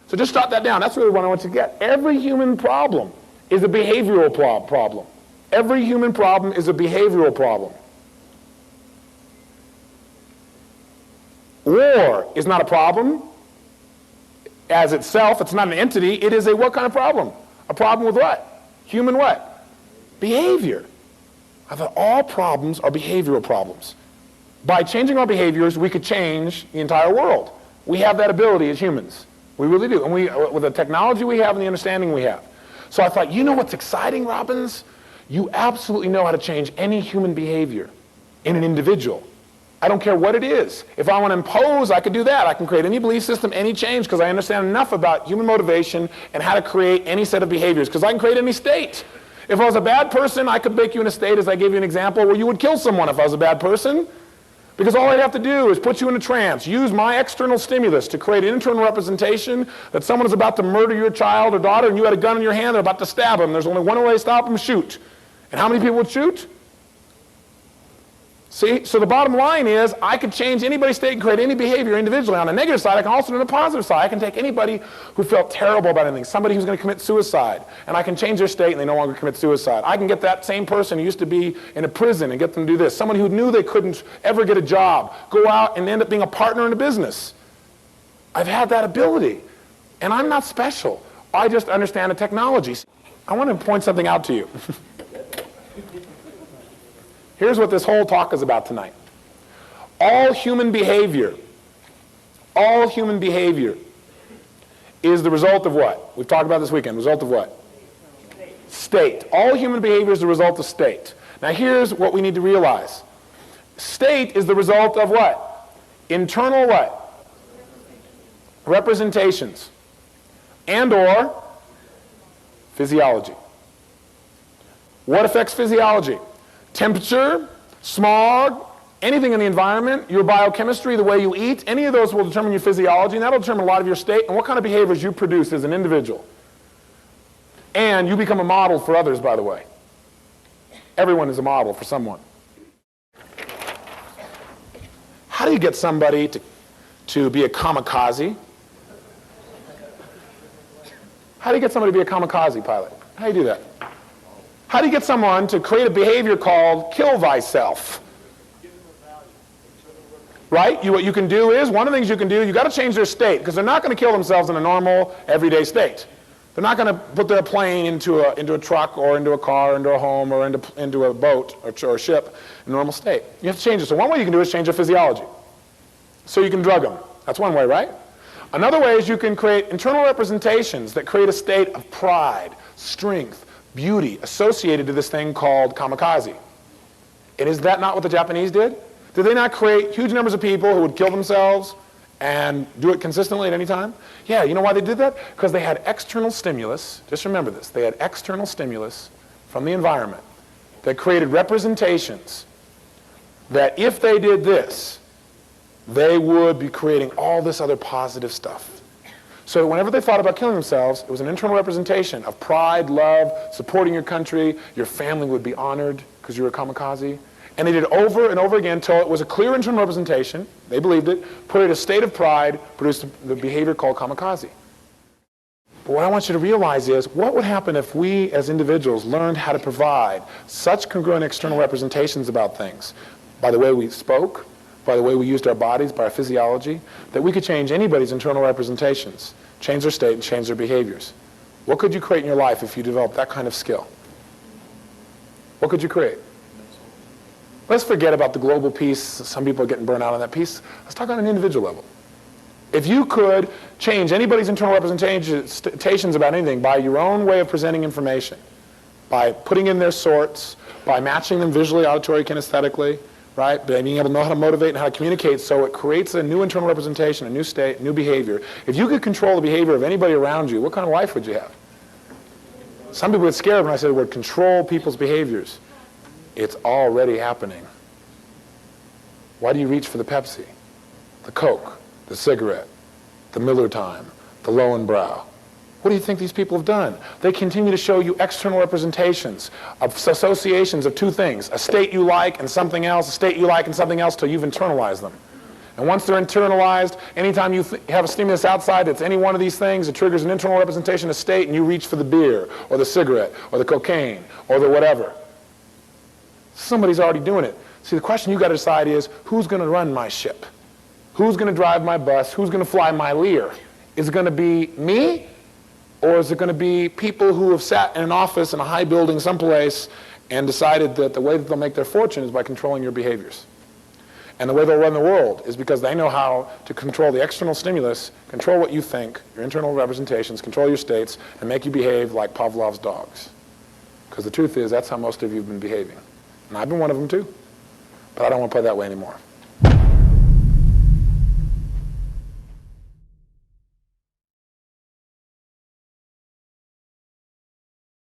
So just jot that down. That's really what I want you to get. Every human problem is a behavioral problem. Every human problem is a behavioral problem. War is not a problem as itself. It's not an entity. It is a what kind of problem? A problem with what? Human what? Behavior. I thought all problems are behavioral problems. By changing our behaviors, we could change the entire world. We have that ability as humans. We really do. And with the technology we have and the understanding we have. So I thought, you know what's exciting, Robbins? You absolutely know how to change any human behavior in an individual. I don't care what it is. If I want to impose, I could do that. I can create any belief system, any change, because I understand enough about human motivation and how to create any set of behaviors, because I can create any state. If I was a bad person, I could make you in a state, as I gave you an example, where you would kill someone if I was a bad person. Because all I'd have to do is put you in a trance, use my external stimulus to create an internal representation that someone is about to murder your child or daughter and you had a gun in your hand, they're about to stab them. There's only one way to stop them, shoot. And how many people would shoot? See, so the bottom line is I could change anybody's state and create any behavior individually. On the negative side, I can also do the positive side. I can take anybody who felt terrible about anything, somebody who's going to commit suicide, and I can change their state and they no longer commit suicide. I can get that same person who used to be in a prison and get them to do this. Someone who knew they couldn't ever get a job, go out and end up being a partner in a business. I've had that ability, and I'm not special. I just understand the technology. I want to point something out to you. Here's what this whole talk is about tonight. All human behavior is the result of what? We've talked about this weekend. Result of what? State. All human behavior is the result of state. Now here's what we need to realize. State is the result of what? Internal what? Representations and or physiology. What affects physiology? Temperature, smog, anything in the environment, your biochemistry, the way you eat, any of those will determine your physiology, and that'll determine a lot of your state and what kind of behaviors you produce as an individual. And you become a model for others, by the way. Everyone is a model for someone. How do you get somebody to be a kamikaze? How do you get somebody to be a kamikaze pilot? How do you do that? How do you get someone to create a behavior called kill thyself? Right? What you can do is, one of the things you can do, you got to change their state, because they're not going to kill themselves in a normal, everyday state. They're not going to put their plane into a truck or into a car, into a home, or into a boat or a ship in a normal state. You have to change it. So one way you can do is change their physiology. So you can drug them. That's one way, right? Another way is you can create internal representations that create a state of pride, strength, beauty associated to this thing called kamikaze. And is that not what the Japanese did? Did they not create huge numbers of people who would kill themselves and do it consistently at any time? Yeah, you know why they did that? Because they had external stimulus. Just remember this. They had external stimulus from the environment that created representations that if they did this, they would be creating all this other positive stuff. So whenever they thought about killing themselves, it was an internal representation of pride, love, supporting your country. Your family would be honored because you were a kamikaze. And they did it over and over again until it was a clear internal representation. They believed it, put it in a state of pride, produced the behavior called kamikaze. But what I want you to realize is, what would happen if we as individuals learned how to provide such congruent external representations about things, by the way we spoke, by the way we used our bodies, by our physiology, that we could change anybody's internal representations, change their state and change their behaviors. What could you create in your life if you developed that kind of skill? What could you create? Let's forget about the global piece. Some people are getting burnt out on that piece. Let's talk on an individual level. If you could change anybody's internal representations about anything by your own way of presenting information, by putting in their sorts, by matching them visually, auditory, kinesthetically, right? By being able to know how to motivate and how to communicate, so it creates a new internal representation, a new state, new behavior. If you could control the behavior of anybody around you, what kind of life would you have? Some people get scared when I say the word control people's behaviors. It's already happening. Why do you reach for the Pepsi, the Coke, the cigarette, the Miller Time, the Lowenbrow? What do you think these people have done? They continue to show you external representations of associations of two things, a state you like and something else, a state you like and something else, till you've internalized them. And once they're internalized, anytime you have a stimulus outside that's any one of these things, it triggers an internal representation of state, and you reach for the beer, or the cigarette, or the cocaine, or the whatever. Somebody's already doing it. See, the question you got to decide is, who's going to run my ship? Who's going to drive my bus? Who's going to fly my Lear? Is it going to be me? Or is it going to be people who have sat in an office in a high building someplace and decided that the way that they'll make their fortune is by controlling your behaviors? And the way they'll run the world is because they know how to control the external stimulus, control what you think, your internal representations, control your states, and make you behave like Pavlov's dogs. Because the truth is, that's how most of you have been behaving. And I've been one of them too. But I don't want to play that way anymore.